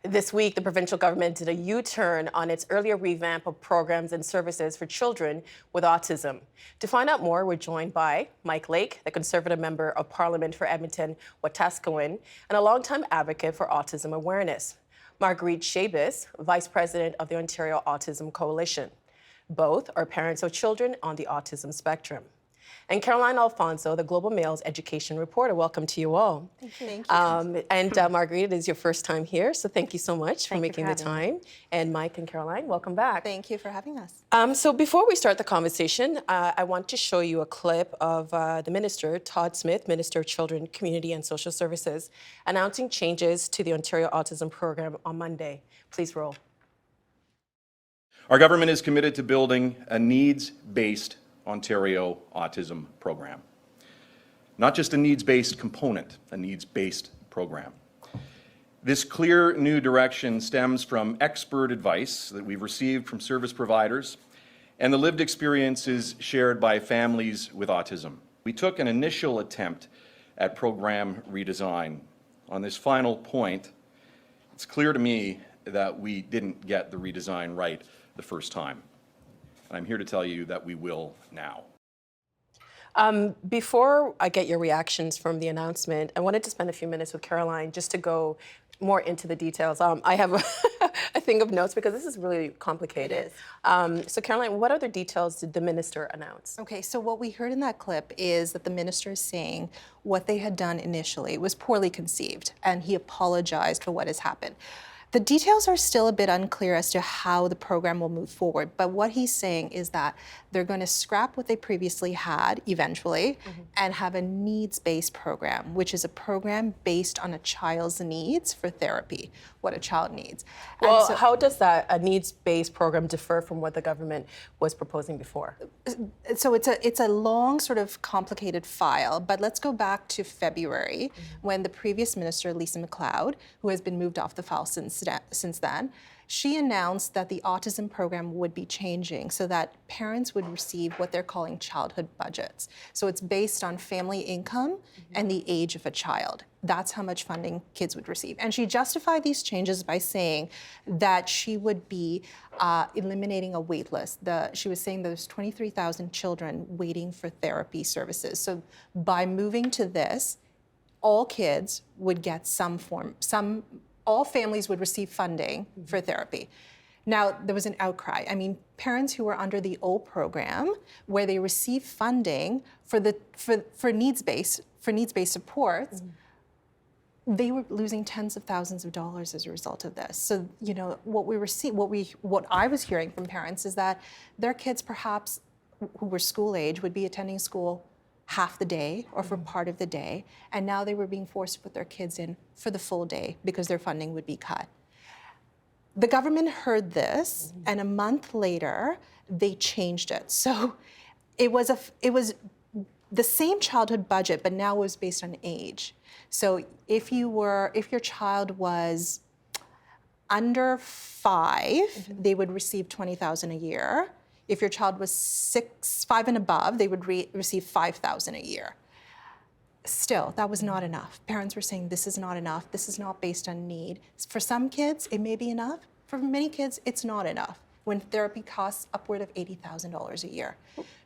This week, the provincial government did a U-turn on its earlier revamp of programs and services for children with autism. To find out more, we're joined by Mike Lake, the Conservative Member of Parliament for Edmonton, Wetaskiwin, and a longtime advocate for autism awareness. Marguerite Shabis, Vice President of the Ontario Autism Coalition. Both are parents of children on the autism spectrum. And Caroline Alfonso, the Global Mail's education reporter. Welcome to you all. Thank you. And Marguerite, it is your first time here, so thank you so much for making the time. And Mike and Caroline, welcome back. Thank you for having us. So before we start the conversation, I want to show you a clip of the Minister, Todd Smith, Minister of Children, Community and Social Services, announcing changes to the Ontario Autism Program on Monday. Please roll. Our government is committed to building a needs-based Ontario Autism Program. Not just a needs-based component, a needs-based program. This clear new direction stems from expert advice that we've received from service providers and the lived experiences shared by families with autism. We took an initial attempt at program redesign. On this final point, it's clear to me that we didn't get the redesign right the first time. I'm here to tell you that we will now. Before I get your reactions from the announcement, I wanted to spend a few minutes with Caroline just to go more into the details. I have a thing of notes because this is really complicated. So Caroline, what other details did the minister announce? Okay, so what we heard in that clip is that the minister is saying what they had done initially was poorly conceived, and he apologized for what has happened. The details are still a bit unclear as to how the program will move forward, but what he's saying is that they're going to scrap what they previously had eventually and have a needs-based program, which is a program based on a child's needs for therapy, what a child needs. Well, so, how does a needs-based program differ from what the government was proposing before? So it's a long, sort of complicated file, but let's go back to February when the previous minister, Lisa MacLeod, who has been moved off the file since then, she announced that the autism program would be changing so that parents would receive what they're calling childhood budgets. So it's based on family income and the age of a child. That's how much funding kids would receive. And she justified these changes by saying that she would be eliminating a wait list. She was saying there's 23,000 children waiting for therapy services. So by moving to this, all kids would get all families would receive funding for therapy. Now, there was an outcry. I mean, parents who were under the old program, where they received funding for needs-based supports, they were losing tens of thousands of dollars as a result of this. So, you know, what I was hearing from parents is that their kids, perhaps who were school age, would be attending school half the day or for part of the day, and now they were being forced to put their kids in for the full day because their funding would be cut. The government heard this, and a month later, they changed it. So it was the same childhood budget, but now it was based on age. So if your child was under 5, they would receive $20,000 a year. If your child was 5 and above, they would receive $5,000 a year. Still, that was not enough. Parents were saying, this is not enough. This is not based on need. For some kids, it may be enough. For many kids, it's not enough when therapy costs upward of $80,000 a year.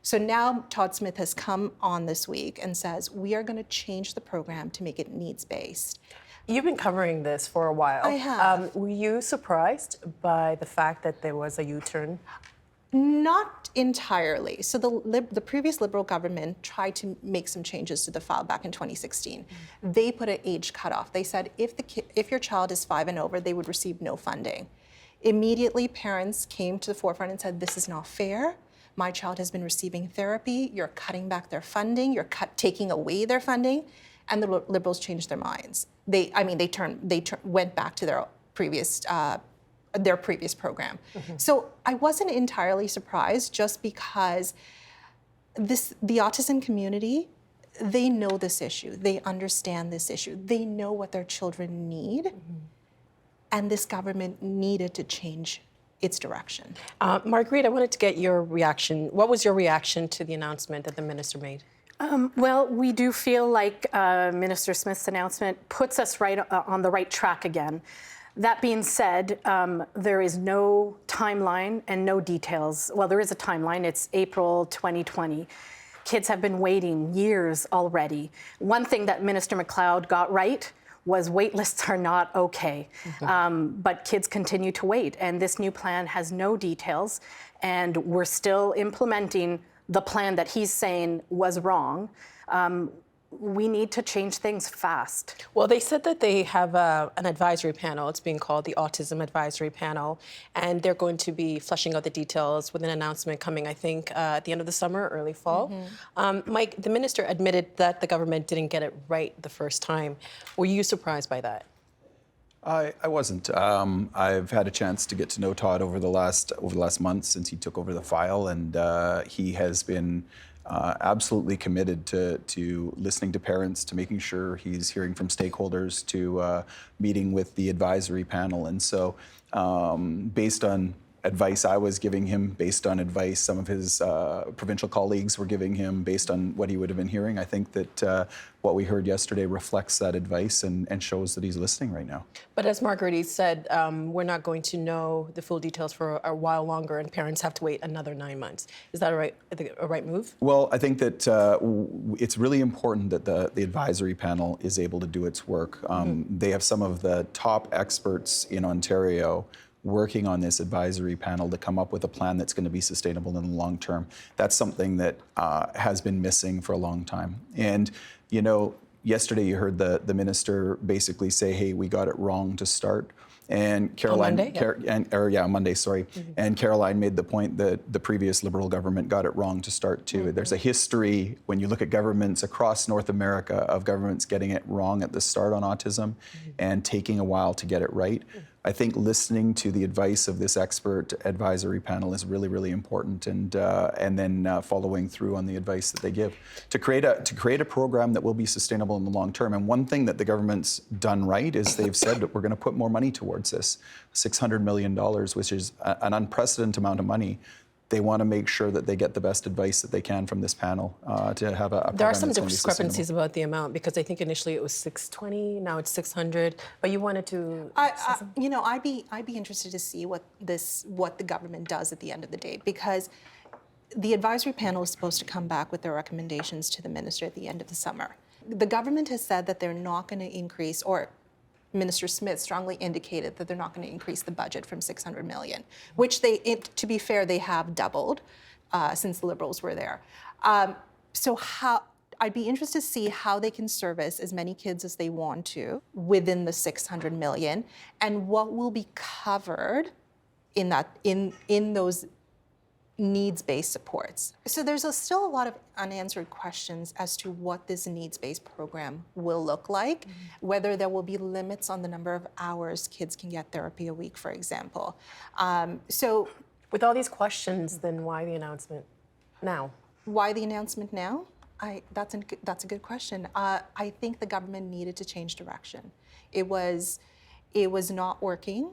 So now Todd Smith has come on this week and says, we are going to change the program to make it needs-based. You've been covering this for a while. I have. Were you surprised by the fact that there was a U-turn? Not entirely. So the previous Liberal government tried to make some changes to the file back in 2016. They put an age cutoff. They said if your child is 5 and over, they would receive no funding. Immediately, parents came to the forefront and said, this is not fair. My child has been receiving therapy. You're cutting back their funding. You're taking away their funding. And the Liberals changed their minds. They went back to their previous program. So I wasn't entirely surprised, just because the autism community, they know this issue. They understand this issue. They know what their children need. And this government needed to change its direction. Marguerite, I wanted to get your reaction. What was your reaction to the announcement that the minister made? Well, we do feel like Minister Smith's announcement puts us right on the right track again. That being said, there is no timeline and no details. Well, there is a timeline. It's April 2020. Kids have been waiting years already. One thing that Minister McLeod got right was wait lists are not okay. But kids continue to wait. And this new plan has no details. And we're still implementing the plan that he's saying was wrong. We need to change things fast. Well, they said that they have an advisory panel. It's being called the Autism Advisory Panel, and they're going to be fleshing out the details with an announcement coming, I think, at the end of the summer, early fall. Mike, the minister admitted that the government didn't get it right the first time. Were you surprised by that? I wasn't. I've had a chance to get to know Todd over the last month since he took over the file, and he has been absolutely committed to listening to parents, to making sure he's hearing from stakeholders, to meeting with the advisory panel. And so based on advice I was giving him, based on advice some of his provincial colleagues were giving him, based on what he would have been hearing, I think that what we heard yesterday reflects that advice and shows that he's listening right now. But as Marguerite said, we're not going to know the full details for a while longer, and parents have to wait another 9 months. Is that a right move? Well, I think that it's really important that the advisory panel is able to do its work. They have some of the top experts in Ontario working on this advisory panel to come up with a plan that's going to be sustainable in the long term. That's something that has been missing for a long time. And, you know, yesterday you heard the minister basically say, hey, we got it wrong to start. And Caroline, Monday, sorry. And Caroline made the point that the previous Liberal government got it wrong to start too. There's a history, when you look at governments across North America, of governments getting it wrong at the start on autism and taking a while to get it right. I think listening to the advice of this expert advisory panel is really, really important, and then following through on the advice that they give to create a program that will be sustainable in the long term. And one thing that the government's done right is they've said that we're going to put more money towards this, $600 million, which is an unprecedented amount of money. They want to make sure that they get the best advice that they can from this panel to have a program. There are some that's going to be discrepancies sustainable. about the amount, because I think initially it was 620, now it's 600. But you wanted to. I'd be interested to see what the government does at the end of the day, because the advisory panel is supposed to come back with their recommendations to the minister at the end of the summer. The government has said that they're not going to increase, or Minister Smith strongly indicated that they're not going to increase the budget from $600 million, which to be fair, they have doubled since the Liberals were there. So I'd be interested to see how they can service as many kids as they want to within the $600 million, and what will be covered in those needs-based supports. So there's still a lot of unanswered questions as to what this needs-based program will look like, whether there will be limits on the number of hours kids can get therapy a week, for example. So With all these questions, then why the announcement now? why the announcement now? That's a good question. I think the government needed to change direction. It was not working.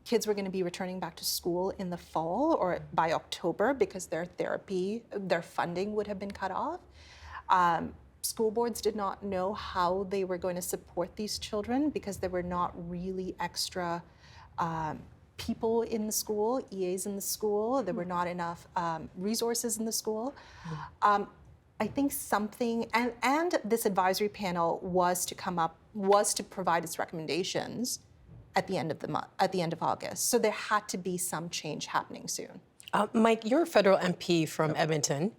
Kids were going to be returning back to school in the fall or by October because their funding would have been cut off. School boards did not know how they were going to support these children because there were not really extra people in the school, EAs in the school. There were not enough resources in the school. I think something, and this advisory panel was to provide its recommendations at the end of the month, at the end of August. So there had to be some change happening soon. Mike, you're a federal MP from Edmonton.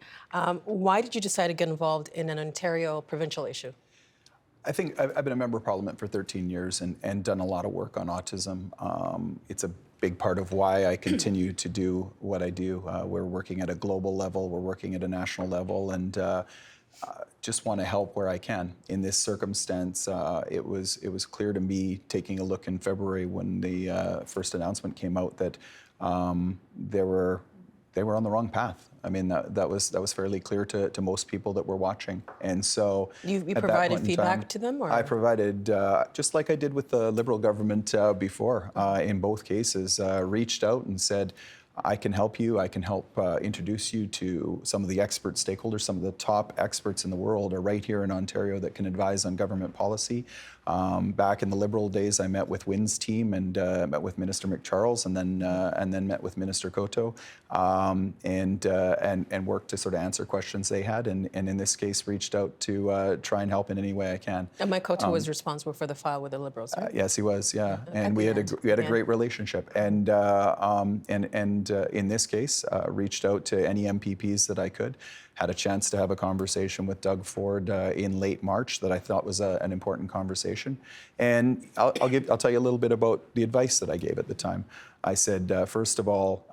Why did you decide to get involved in an Ontario provincial issue? I think I've been a member of parliament for 13 years and done a lot of work on autism. It's a big part of why I continue to do what I do. We're working at a global level, we're working at a national level, and just want to help where I can. In this circumstance, it was clear to me, taking a look in February when the first announcement came out, that they were on the wrong path. I mean, that was fairly clear to most people that were watching. And so You at that provided point in feedback time, to them? Or? I provided, just like I did with the Liberal government before, in both cases, reached out and said, I can help you. I can help introduce you to some of the expert stakeholders. Some of the top experts in the world are right here in Ontario that can advise on government policy. Back in the Liberal days, I met with Wynn's team and met with Minister McCharles, and then met with Minister Coteau, and worked to sort of answer questions they had, and in this case, reached out to try and help in any way I can. And Mike Coteau was responsible for the file with the Liberals, right? Yes, he was. Yeah, and we had a great relationship, and in this case, reached out to any MPPs that I could. Had a chance to have a conversation with Doug Ford in late March that I thought was an important conversation, and I'll tell you a little bit about the advice that I gave at the time. I said, first of all,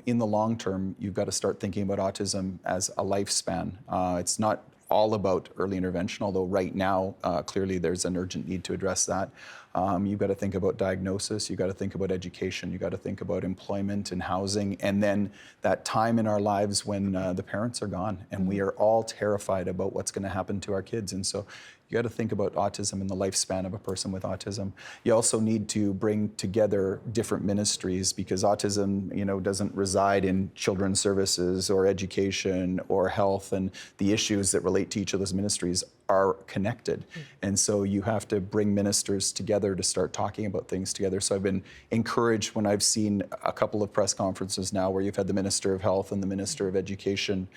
in the long term, you've got to start thinking about autism as a lifespan. It's not all about early intervention, although right now, clearly there's an urgent need to address that. You've got to think about diagnosis, you've got to think about education, you've got to think about employment and housing, and then that time in our lives when the parents are gone, and we are all terrified about what's going to happen to our kids. And so you got to think about autism and the lifespan of a person with autism. You also need to bring together different ministries, because autism, doesn't reside in children's services or education or health, and the issues that relate to each of those ministries are connected. And so you have to bring ministers together to start talking about things together. So I've been encouraged when I've seen a couple of press conferences now where you've had the Minister of Health and the Minister of Education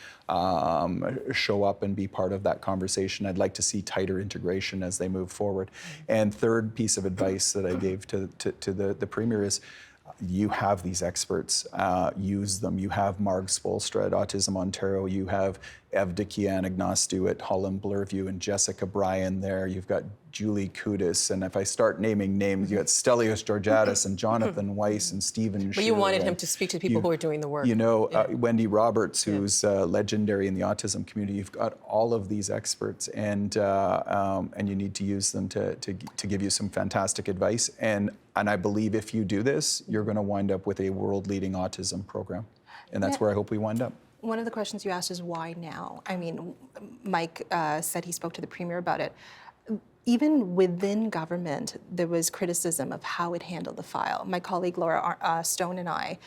show up and be part of that conversation. I'd like to see tighter integration as they move forward. And third piece of advice that I gave to the Premier is, you have these experts, use them. You have Marg Spolstra at Autism Ontario, you have Evda Kianagnastu at Holland Blurview, and Jessica Bryan there. You've got Julie Kudis, and if I start naming names, you got Stelios Georgiadis and Jonathan Weiss and Stephen But you wanted him to speak to people who are doing the work. Wendy Roberts, who's legendary in the autism community. You've got all of these experts, and you need to use them to give you some fantastic advice. And I believe if you do this, you're going to wind up with a world-leading autism program, and that's where I hope we wind up. One of the questions you asked is why now? I mean, Mike said he spoke to the Premier about it. Even within government, there was criticism of how it handled the file. My colleague Laura Stone and I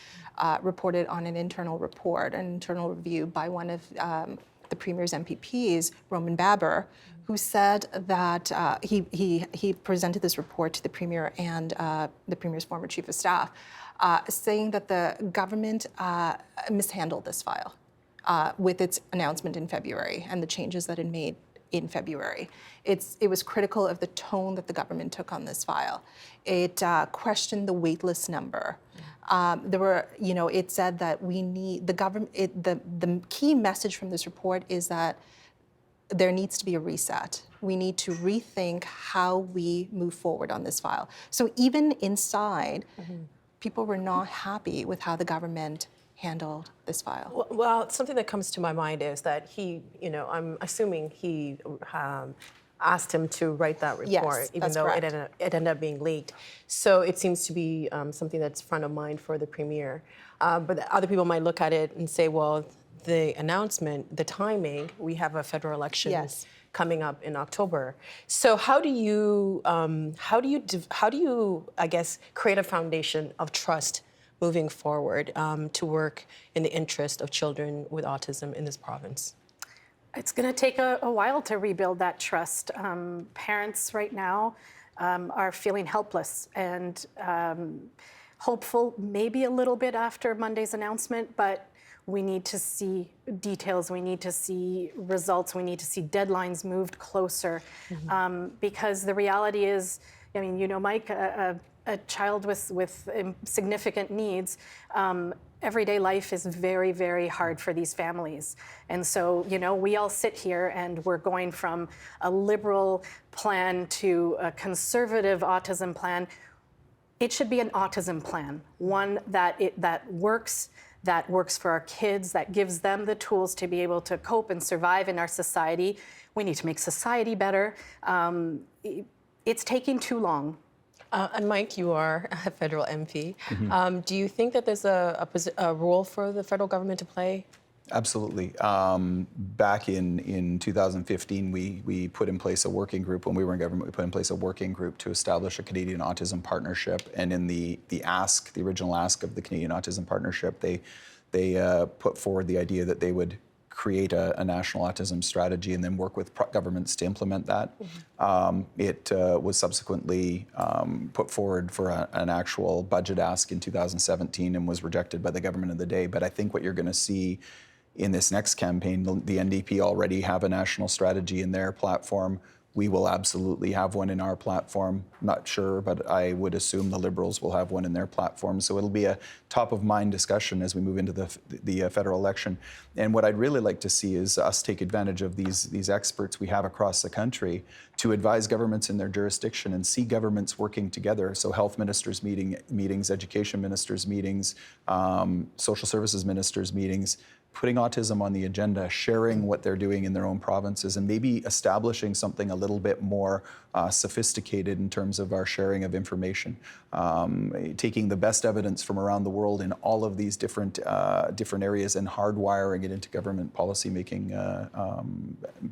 reported on an internal report, an internal review by one of the Premier's MPPs, Roman Baber, who said that he presented this report to the Premier and the Premier's former Chief of Staff, saying that the government mishandled this file with its announcement in February and the changes that it made in February. It was critical of the tone that the government took on this file. It questioned the waitlist number. It said that we need the government. The key message from this report is that there needs to be a reset. We need to rethink how we move forward on this file. So even inside, people were not happy with how the government handled this file. Well, something that comes to my mind is that he, I'm assuming he asked him to write that report, Yes, even that's though it correct. ended up being leaked. So it seems to be something that's front of mind for the Premier. But other people might look at it and say, well, the announcement, the timing, we have a federal election Yes. coming up in October. So how do you, I guess, create a foundation of trust moving forward to work in the interest of children with autism in this province? It's going to take a while to rebuild that trust. Parents right now are feeling helpless and hopeful, maybe a little bit after Monday's announcement, but we need to see details, we need to see results, we need to see deadlines moved closer. Because the reality is, Mike, a child with significant needs, everyday life is very, very hard for these families. And so, we all sit here and we're going from a liberal plan to a conservative autism plan. It should be an autism plan, one that works for our kids, that gives them the tools to be able to cope and survive in our society. We need to make society better. It's taking too long. And Mike, you are a federal MP. Do you think that there's a role for the federal government to play Absolutely. Back in 2015, we put in place a working group. When we were in government, we put in place a working group to establish a Canadian Autism Partnership. And in the original ask of the Canadian Autism Partnership, they put forward the idea that they would create a national autism strategy and then work with governments to implement that. It was subsequently put forward for an actual budget ask in 2017 and was rejected by the government of the day. But I think what you're going to see in this next campaign, the NDP already have a national strategy in their platform. We will absolutely have one in our platform. Not sure, but I would assume the Liberals will have one in their platform. So it'll be a top of mind discussion as we move into the federal election. And what I'd really like to see is us take advantage of these experts we have across the country to advise governments in their jurisdiction and see governments working together. So health ministers meetings, education ministers meetings, social services ministers meetings, putting autism on the agenda, sharing what they're doing in their own provinces, and maybe establishing something a little bit more sophisticated in terms of our sharing of information. Taking the best evidence from around the world in all of these different areas and hardwiring it into government policymaking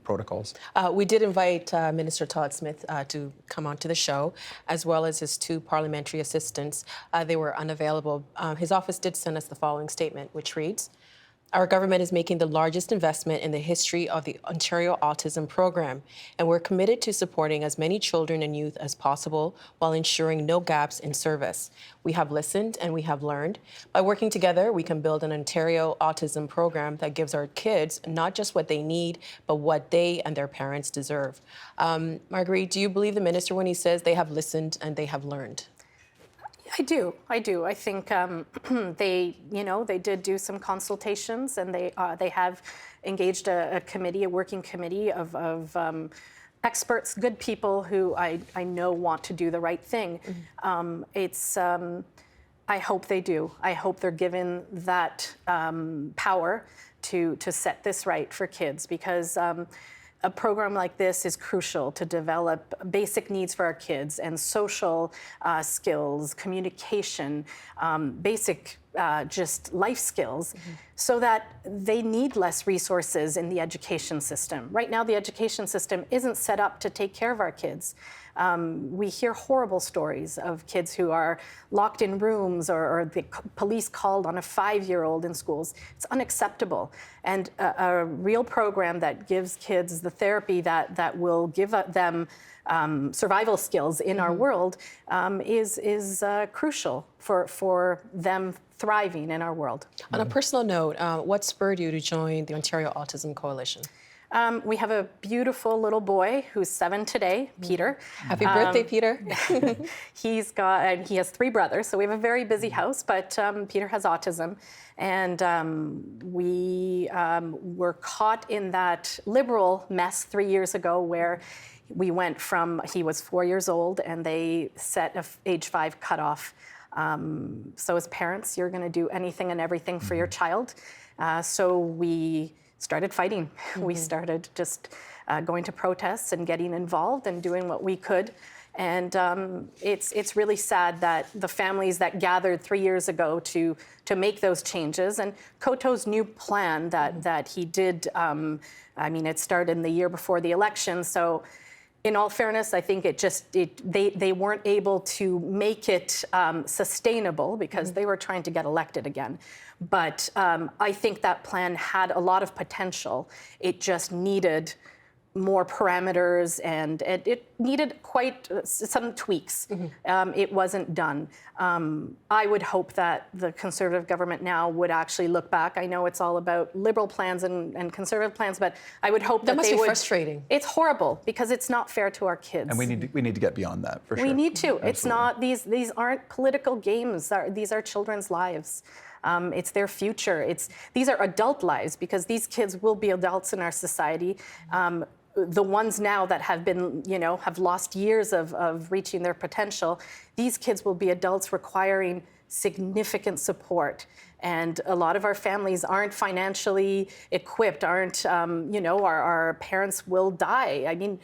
protocols. We did invite Minister Todd Smith to come onto the show, as well as his two parliamentary assistants. They were unavailable. His office did send us the following statement, which reads, "Our government is making the largest investment in the history of the Ontario Autism Program, and we're committed to supporting as many children and youth as possible while ensuring no gaps in service. We have listened and we have learned. By working together, we can build an Ontario Autism Program that gives our kids not just what they need, but what they and their parents deserve." Marguerite, do you believe the minister when he says they have listened and they have learned? I do. I think they did do some consultations, and they have engaged a committee, a working committee of experts, good people who I know want to do the right thing. I hope they do. I hope they're given that power to set this right for kids, because a program like this is crucial to develop basic needs for our kids and social skills, communication, basic just life skills, so that they need less resources in the education system. Right now, the education system isn't set up to take care of our kids. We hear horrible stories of kids who are locked in rooms, or the police called on a 5-year-old in schools. It's unacceptable. And a real program that gives kids the therapy that will give them survival skills in our world is crucial for them thriving in our world. On a personal note, what spurred you to join the Ontario Autism Coalition? We have a beautiful little boy who's 7 today, Peter. Happy birthday, Peter. He has 3 brothers, so we have a very busy house, but Peter has autism. And we were caught in that Liberal mess 3 years ago, where we went from, he was 4 years old, and they set a age 5 cutoff. So as parents, you're gonna do anything and everything for your child. So we started fighting. We started just going to protests and getting involved and doing what we could. And it's really sad that the families that gathered 3 years ago to make those changes, and Coteau's new plan that he did, it started in the year before the election. So in all fairness, I think they weren't able to make it sustainable, because they were trying to get elected again. But I think that plan had a lot of potential. It just needed more parameters, and it needed quite some tweaks. It wasn't done. I would hope that the Conservative government now would actually look back. I know it's all about Liberal plans and Conservative plans, but I would hope that must they be would. Frustrating. It's horrible, because it's not fair to our kids. And we need to get beyond that, for sure. We need to. Absolutely. It's not, these aren't political games. These are children's lives. It's their future. These are adult lives, because these kids will be adults in our society. The ones now that have been, have lost years of reaching their potential, these kids will be adults requiring significant support. And a lot of our families aren't financially equipped, our parents will die. I mean,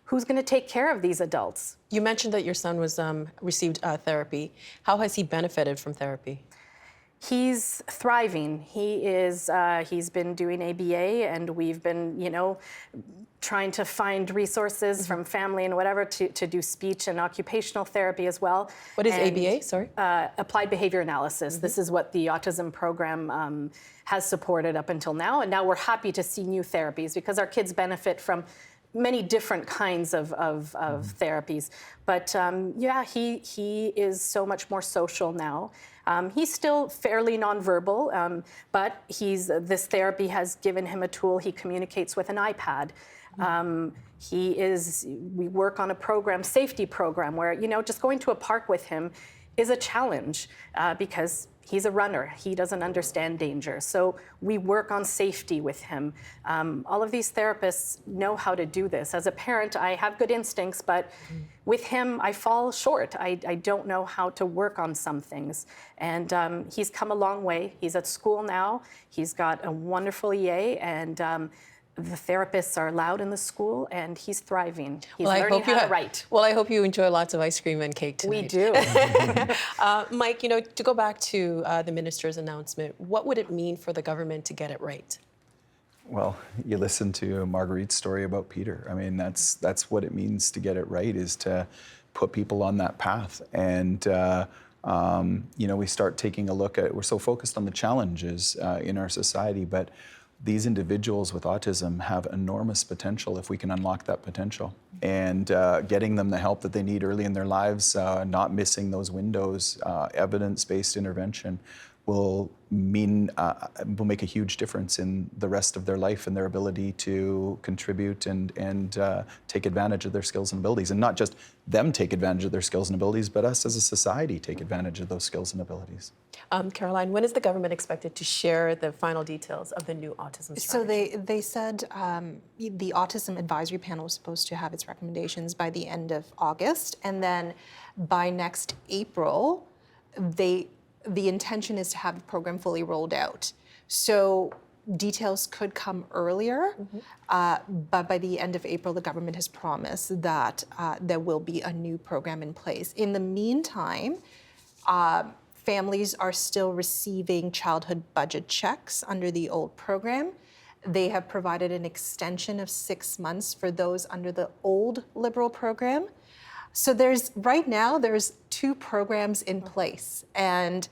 who's going to take care of these adults? You mentioned that your son was received therapy. How has he benefited from therapy? He's thriving. He's been doing ABA, and we've been, trying to find resources from family and whatever to do speech and occupational therapy as well. What is And, ABA? Sorry. Applied behavior analysis. This is what the autism program has supported up until now, and now we're happy to see new therapies because our kids benefit from many different kinds of therapies. But yeah, he is so much more social now. He's still fairly nonverbal, but this therapy has given him a tool. He communicates with an iPad. We work on a program, safety program, where, just going to a park with him is a challenge because he's a runner. He doesn't understand danger. So we work on safety with him. All of these therapists know how to do this. As a parent, I have good instincts, but with him, I fall short. I don't know how to work on some things. And he's come a long way. He's at school now. He's got a wonderful EA, and the therapists are allowed in the school, and he's thriving. He's learning how to write. Well, I hope you enjoy lots of ice cream and cake tonight. We do. Mike, to go back to the minister's announcement, what would it mean for the government to get it right? Well, you listen to Marguerite's story about Peter. I mean, that's what it means to get it right, is to put people on that path. And we start taking a look at, we're so focused on the challenges in our society, but these individuals with autism have enormous potential if we can unlock that potential. And getting them the help that they need early in their lives, not missing those windows, evidence-based intervention will make a huge difference in the rest of their life and their ability to contribute and take advantage of their skills and abilities. And not just them take advantage of their skills and abilities, but us as a society take advantage of those skills and abilities. Caroline, when is the government expected to share the final details of the new autism strategy? So they said the Autism Advisory Panel was supposed to have its recommendations by the end of August, and then by next April, the intention is to have the program fully rolled out. So details could come earlier, but by the end of April, the government has promised that there will be a new program in place. In the meantime, families are still receiving childhood budget checks under the old program. They have provided an extension of 6 months for those under the old Liberal program. So right now there's 2 programs in place, and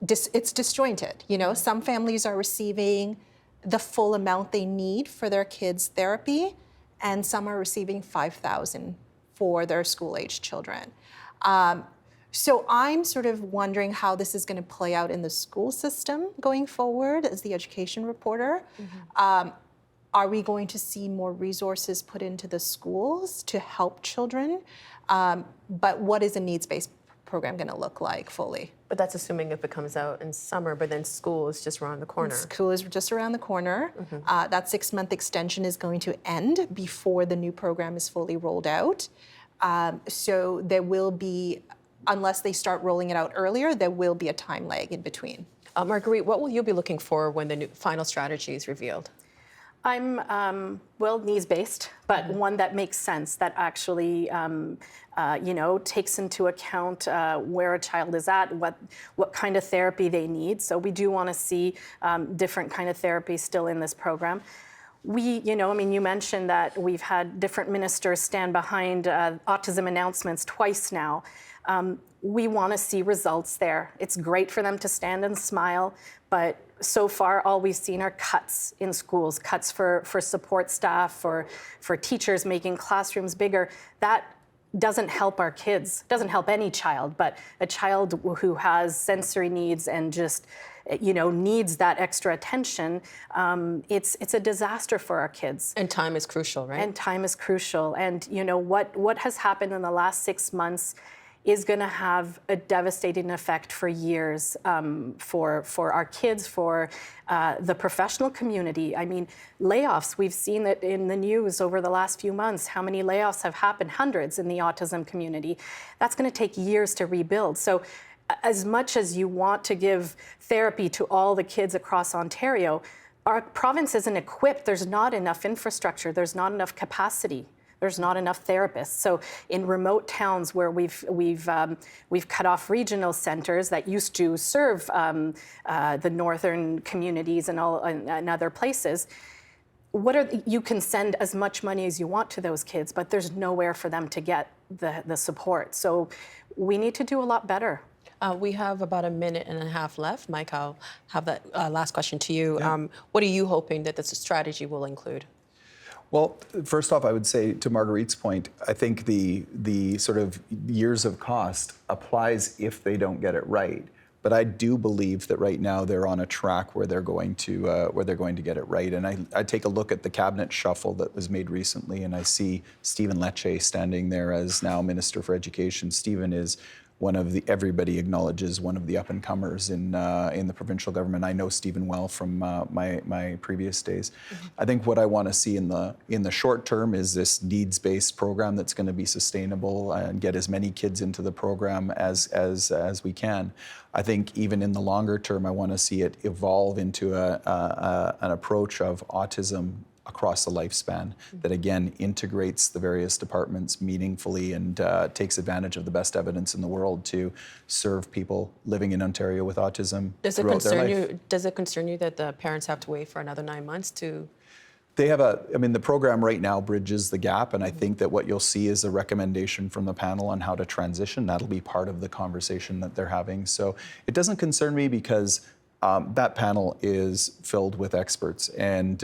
it's disjointed. Some families are receiving the full amount they need for their kids' therapy, and some are receiving $5,000 for their school-aged children. So I'm sort of wondering how this is going to play out in the school system going forward as the education reporter. Are we going to see more resources put into the schools to help children? But what is a needs-based program going to look like fully? But that's assuming if it comes out in summer, but then school is just around the corner. School is just around the corner. That 6-month extension is going to end before the new program is fully rolled out. So there will be, unless they start rolling it out earlier, there will be a time lag in between. Marguerite, what will you be looking for when the new final strategy is revealed? I'm, needs-based, but one that makes sense, that actually, takes into account where a child is at, what kind of therapy they need. So we do want to see different kind of therapy still in this program. You mentioned that we've had different ministers stand behind autism announcements twice now. We want to see results there. It's great for them to stand and smile, but so far all we've seen are cuts in schools, cuts for support staff, for teachers making classrooms bigger. That doesn't help our kids, doesn't help any child, but a child who has sensory needs and just needs that extra attention, it's a disaster for our kids. And time is crucial, right? And time is crucial. And what has happened in the last 6 months is going to have a devastating effect for years for our kids, for the professional community. I mean, layoffs, we've seen it in the news over the last few months, how many layoffs have happened, hundreds in the autism community. That's going to take years to rebuild. So as much as you want to give therapy to all the kids across Ontario, our province isn't equipped. There's not enough infrastructure. There's not enough capacity. There's not enough therapists. So in remote towns where we've cut off regional centers that used to serve the northern communities and other places, you can send as much money as you want to those kids, but there's nowhere for them to get the support. So we need to do a lot better. We have about a minute and a half left. Mike, I'll have that last question to you. Yeah. What are you hoping that this strategy will include? Well, first off, I would say to Marguerite's point, I think the sort of years of cost applies if they don't get it right. But I do believe that right now they're on a track where they're going to get it right. And I take a look at the cabinet shuffle that was made recently, and I see Stephen Lecce standing there as now Minister for Education. Stephen is everybody acknowledges one of the up-and-comers in the provincial government. I know Stephen well from my previous days. Mm-hmm. I think what I want to see in the short term is this needs-based program that's going to be sustainable and get as many kids into the program as we can. I think even in the longer term, I want to see it evolve into an approach of autism across the lifespan that again integrates the various departments meaningfully and takes advantage of the best evidence in the world to serve people living in Ontario with autism throughout their life. Does it concern you that the parents have to wait for another 9 months to? They have the program right now bridges the gap, and I think that what you'll see is a recommendation from the panel on how to transition. That'll be part of the conversation that they're having. So it doesn't concern me because that panel is filled with experts, and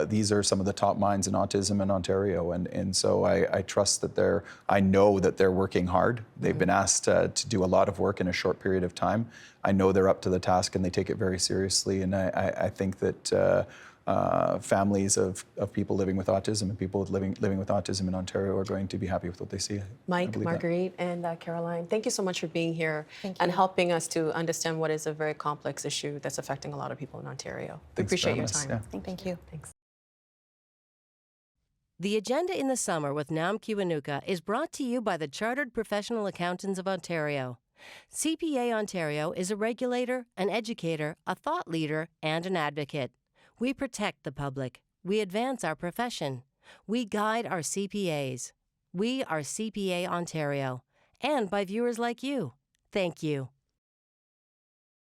these are some of the top minds in autism in Ontario, and so I trust that I know that they're working hard. They've been asked to do a lot of work in a short period of time. I know they're up to the task and they take it very seriously, and I think that families of people living with autism and people living with autism in Ontario are going to be happy with what they see. Mike, Marguerite, and Caroline, thank you so much for being here and helping us to understand what is a very complex issue that's affecting a lot of people in Ontario. We appreciate your time. Yeah. Thank you. Thanks. The Agenda in the Summer with Nam Kiwanuka is brought to you by the Chartered Professional Accountants of Ontario. CPA Ontario is a regulator, an educator, a thought leader, and an advocate. We protect the public. We advance our profession. We guide our CPAs. We are CPA Ontario. And by viewers like you. Thank you.